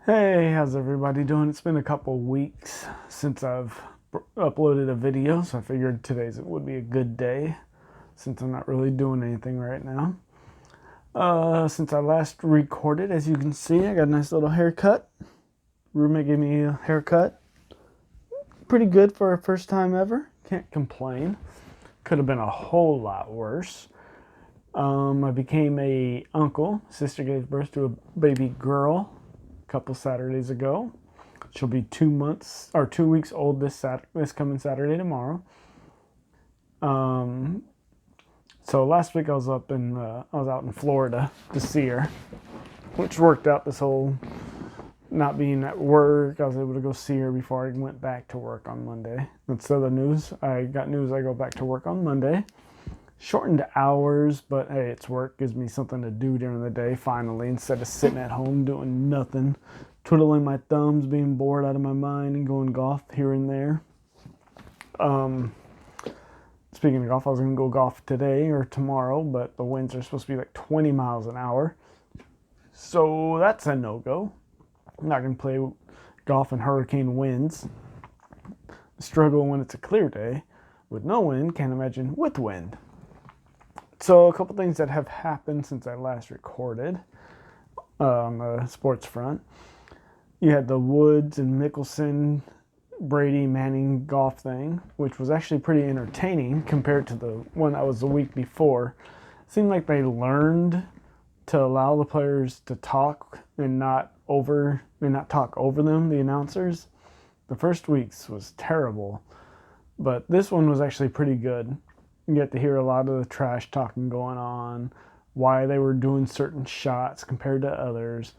Hey, how's everybody doing? It's been a couple weeks since I've uploaded a video, so I figured today's would be a good day since I'm not really doing anything right now. Since I last recorded, as you can see, I got a nice little haircut. Roommate gave me a haircut. Pretty good for a first time ever. Can't complain. Could have been a whole lot worse. I became a uncle. Sister gave birth to a baby girl a couple Saturdays ago. She'll be 2 weeks old this coming Saturday tomorrow. So last week I was out in Florida to see her, which worked out. This whole not being at work, I was able to go see her before I went back to work on Monday. That's the news. I got news. I go back to work on Monday. Shortened hours, but hey, it's work. Gives me something to do during the day finally, instead of sitting at home doing nothing, twiddling my thumbs, being bored out of my mind, and going golf here and there. Speaking of golf, I was going to go golf today or tomorrow, but the winds are supposed to be like 20 miles an hour. So that's a no-go. I'm not going to play golf in hurricane winds. Struggle when it's a clear day. With no wind, can't imagine with wind. So a couple things that have happened since I last recorded on the sports front. You had the Woods and Mickelson, Brady, Manning golf thing, which was actually pretty entertaining compared to the one that was the week before. It seemed like they learned to allow the players to talk and not talk over them, the announcers. The first week's was terrible, but this one was actually pretty good. You get to hear a lot of the trash talking going on, why they were doing certain shots compared to others,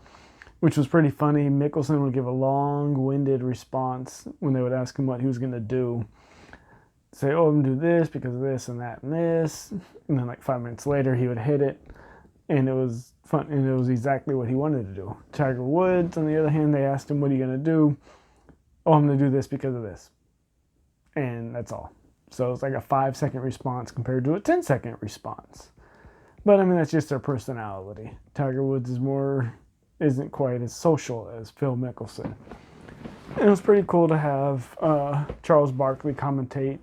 which was pretty funny. Mickelson would give a long-winded response when they would ask him what he was going to do. Say, oh, I'm going to do this because of this and that and this. And then like 5 minutes later, he would hit it. And it was fun. And it was exactly what he wanted to do. Tiger Woods, on the other hand, they asked him, what are you going to do? Oh, I'm going to do this because of this. And that's all. So it's like a 5-second response compared to a 10-second response. But I mean, that's just their personality. Tiger Woods isn't quite as social as Phil Mickelson. And it was pretty cool to have Charles Barkley commentate,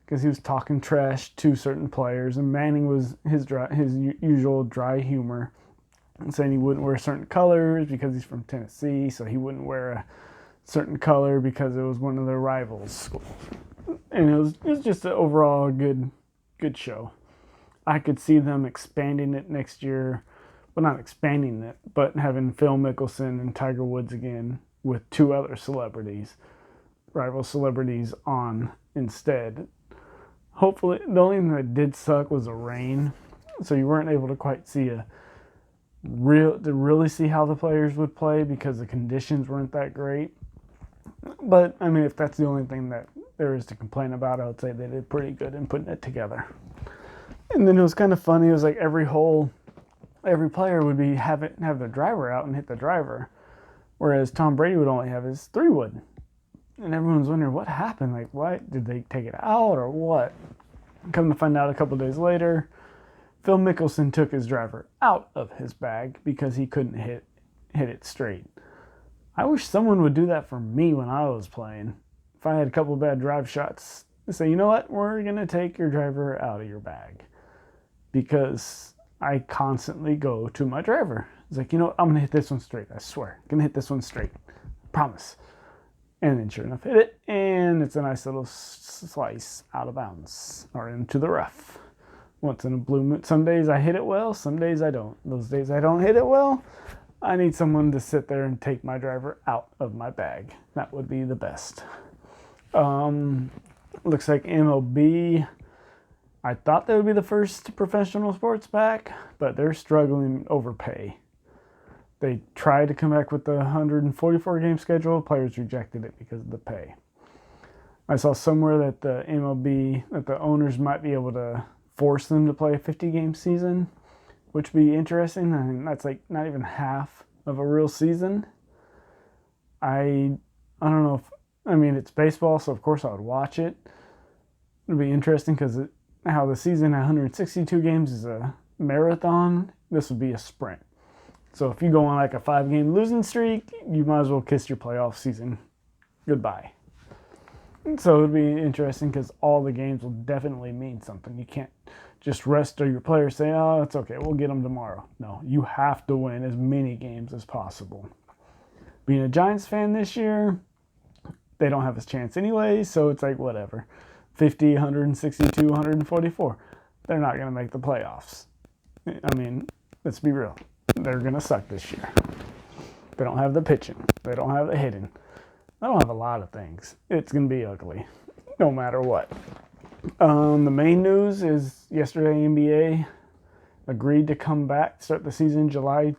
because he was talking trash to certain players, and Manning was his usual dry humor, and saying he wouldn't wear certain colors because he's from Tennessee, so he wouldn't wear a certain color because it was one of their rivals' schools. And it was just an overall good show. I could see them expanding it next year. Well, not expanding it, but having Phil Mickelson and Tiger Woods again with 2 other celebrities, rival celebrities, on instead. Hopefully, the only thing that did suck was the rain, so you weren't able to quite really see how the players would play because the conditions weren't that great. But I mean, if that's the only thing that there is to complain about, I would say they did pretty good in putting it together. And then it was kind of funny. It was like every hole, every player would have their driver out and hit the driver, whereas Tom Brady would only have his 3-wood. And everyone's wondering what happened. Like, why did they take it out or what? Come to find out a couple days later, Phil Mickelson took his driver out of his bag because he couldn't hit it straight. I wish someone would do that for me when I was playing. If I had a couple bad drive shots, say, you know what, we're going to take your driver out of your bag. Because I constantly go to my driver. It's like, you know what, I'm going to hit this one straight. I swear. I'm going to hit this one straight. Promise. And then sure enough, hit it. And it's a nice little slice out of bounds or into the rough. Once in a blue moon. Some days I hit it well. Some days I don't. Those days I don't hit it well, I need someone to sit there and take my driver out of my bag. That would be the best. Looks like MLB, I thought they would be the first professional sports back, but they're struggling over pay. They tried to come back with the 144 game schedule. Players rejected it because of the pay. I saw somewhere that the MLB, that the owners might be able to force them to play a 50 game season, which would be interesting. I mean, that's like not even half of a real season. I don't know it's baseball, so of course I would watch it. It'd be interesting because how the season at 162 games is a marathon. This would be a sprint. So if you go on like a 5-game losing streak, you might as well kiss your playoff season goodbye. So it'll be interesting because all the games will definitely mean something. You can't just rest your players say, oh, it's okay, we'll get them tomorrow. No, you have to win as many games as possible. Being a Giants fan this year, they don't have a chance anyway, so it's like whatever. 50, 162, 144. They're not going to make the playoffs. I mean, let's be real. They're going to suck this year. They don't have the pitching. They don't have the hitting. They don't have a lot of things. It's going to be ugly, no matter what. The main news is yesterday NBA agreed to come back, start the season July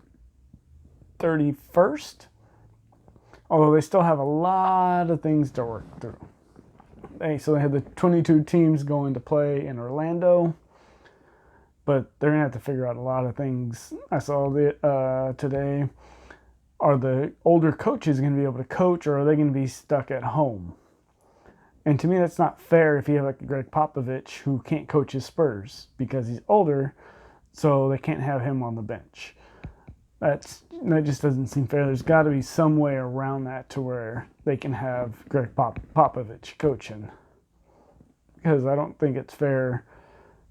31st. Although they still have a lot of things to work through. So they had the 22 teams going to play in Orlando. But they're going to have to figure out a lot of things. I saw today. Are the older coaches going to be able to coach, or are they going to be stuck at home? And to me, that's not fair if you have like Greg Popovich, who can't coach his Spurs because he's older, so they can't have him on the bench. That just doesn't seem fair. There's got to be some way around that to where they can have Greg Popovich coaching. Because I don't think it's fair.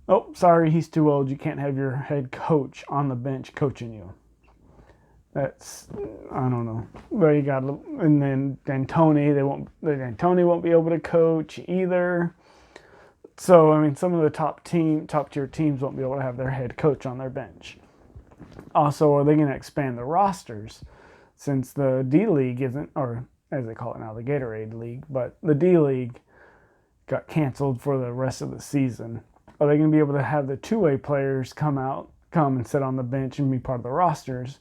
Oh, sorry, he's too old. You can't have your head coach on the bench coaching you. That's, I don't know. But you got, and then D'Antoni won't be able to coach either. So I mean, some of the top tier teams won't be able to have their head coach on their bench. Also, are they going to expand the rosters? Since the D-League isn't, or as they call it now, the Gatorade League, but the D-League got canceled for the rest of the season. Are they going to be able to have the two-way players come and sit on the bench and be part of the rosters?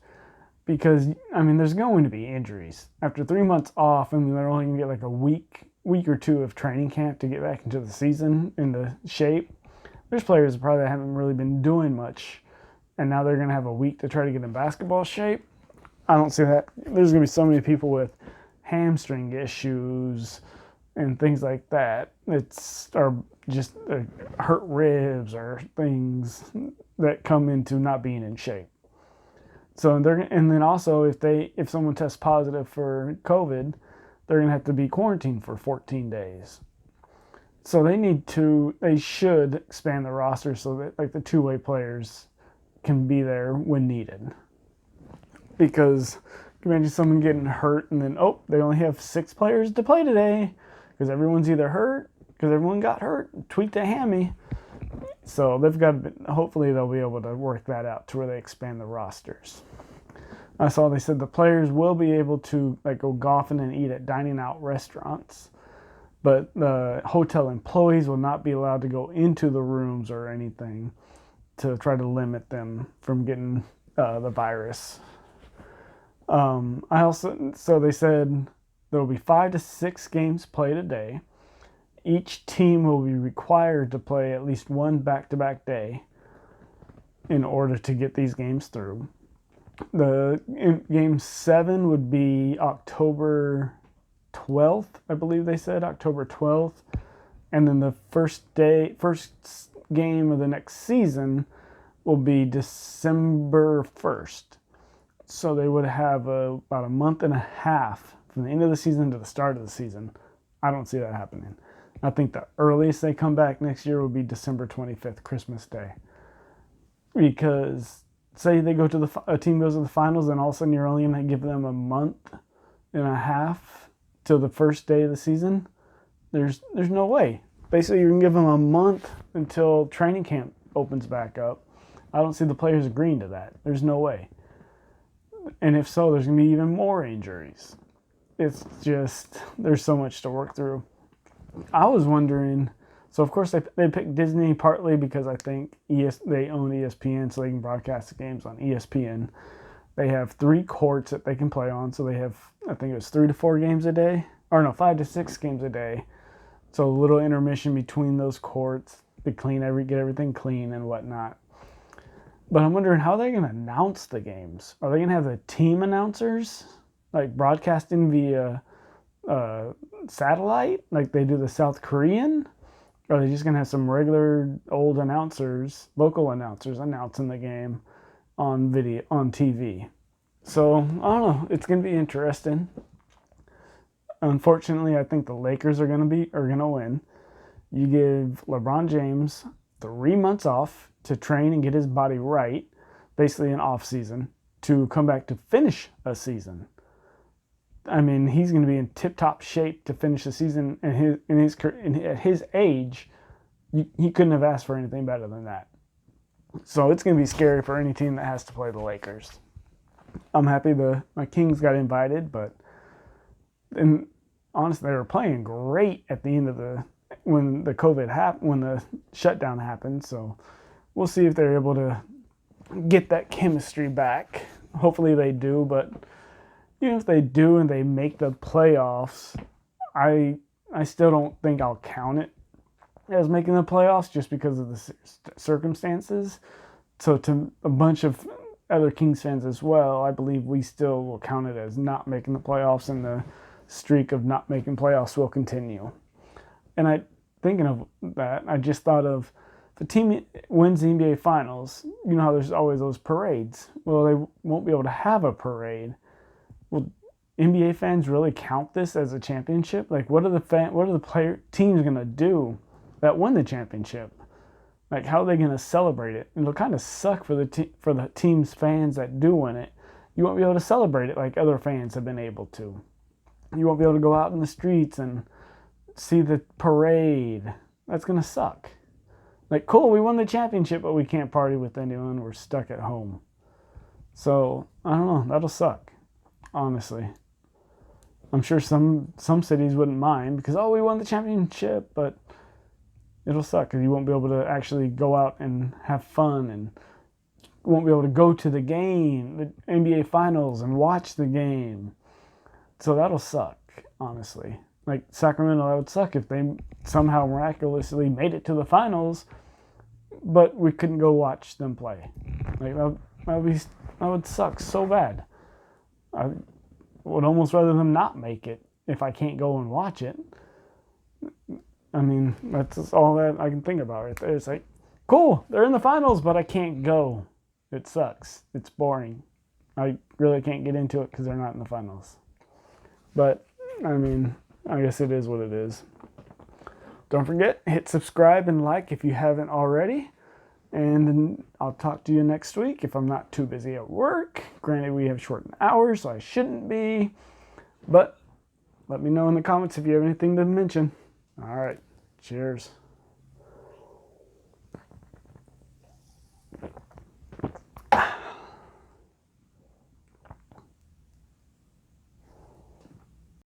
Because, I mean, there's going to be injuries. After 3 months off, and they're only going to get like a week or two of training camp to get back into the season, into shape. There's players that probably haven't really been doing much, and now they're going to have a week to try to get in basketball shape. I don't see that. There's going to be so many people with hamstring issues and things like that. Or just hurt ribs or things that come into not being in shape. So and then also if someone tests positive for COVID, they're going to have to be quarantined for 14 days. So they should expand the roster so that like the two-way players can be there when needed. Because imagine someone getting hurt and then, they only have 6 players to play today because everyone's either hurt, because everyone got hurt, tweaked a hammy. So hopefully they'll be able to work that out to where they expand the rosters. I saw they said the players will be able to like go golfing and eat at dining out restaurants, but the hotel employees will not be allowed to go into the rooms or anything to try to limit them from getting the virus. So they said there will be 5 to 6 games played a day. Each team will be required to play at least one back-to-back day in order to get these games through. Game 7 would be October 12th, I believe they said, October 12th. And then the first game of the next season will be December 1st. So they would have about a month and a half from the end of the season to the start of the season. I don't see that happening. I think the earliest they come back next year would be December 25th, Christmas Day. Because say they go to a team goes to the finals, and all of a sudden you're only going to give them a month and a half till the first day of the season. There's no way. Basically, you can give them a month until training camp opens back up. I don't see the players agreeing to that. There's no way. And if so, there's going to be even more injuries. It's just, there's so much to work through. I was wondering, so of course they picked Disney partly because I think they own ESPN, so they can broadcast the games on ESPN. They have 3 courts that they can play on, so they have, I think it was 3 to 4 games a day, or no, 5 to 6 games a day. So a little intermission between those courts to get everything clean and whatnot. But I'm wondering how they're going to announce the games. Are they going to have the team announcers, like broadcasting via satellite, like they do the South Korean? Or are they just going to have some regular old announcers, local announcers, announcing the game on TV? So, I don't know. It's going to be interesting. Unfortunately, I think the Lakers are going to win. You give LeBron James 3 months off to train and get his body right, basically an off season, to come back to finish a season. I mean, he's going to be in tip-top shape to finish the season, and at his age, he couldn't have asked for anything better than that. So it's going to be scary for any team that has to play the Lakers. I'm happy my Kings got invited, but honestly, they were playing great at the end of when the shutdown happened. So we'll see if they're able to get that chemistry back. Hopefully they do, but even if they do and they make the playoffs, I still don't think I'll count it as making the playoffs just because of the circumstances. So to a bunch of other Kings fans as well, I believe we still will count it as not making the playoffs, and the streak of not making playoffs will continue. And thinking of that, I just thought of, if a team wins the NBA Finals, you know how there's always those parades. Well, they won't be able to have a parade. Will NBA fans really count this as a championship? Like, what are the teams gonna do that win the championship? Like, how are they gonna celebrate it? And it'll kind of suck for the team's fans that do win it. You won't be able to celebrate it like other fans have been able to. You won't be able to go out in the streets and see the parade. That's gonna suck. Like, cool, we won the championship, but we can't party with anyone. We're stuck at home. So I don't know. That'll suck. Honestly, I'm sure some cities wouldn't mind because, oh, we won the championship, but it'll suck because you won't be able to actually go out and have fun, and won't be able to go to the game, the NBA Finals, and watch the game. So that'll suck, honestly. Like Sacramento, that would suck if they somehow miraculously made it to the finals, but we couldn't go watch them play. Like that would suck so bad. I would almost rather them not make it if I can't go and watch it. I mean, that's all that I can think about right there. It's like, cool, they're in the finals, but I can't go. It sucks. It's boring. I really can't get into it because they're not in the finals. But, I mean, I guess it is what it is. Don't forget, hit subscribe and like if you haven't already. And I'll talk to you next week if I'm not too busy at work. Granted, we have shortened hours, so I shouldn't be. But let me know in the comments if you have anything to mention. All right. Cheers.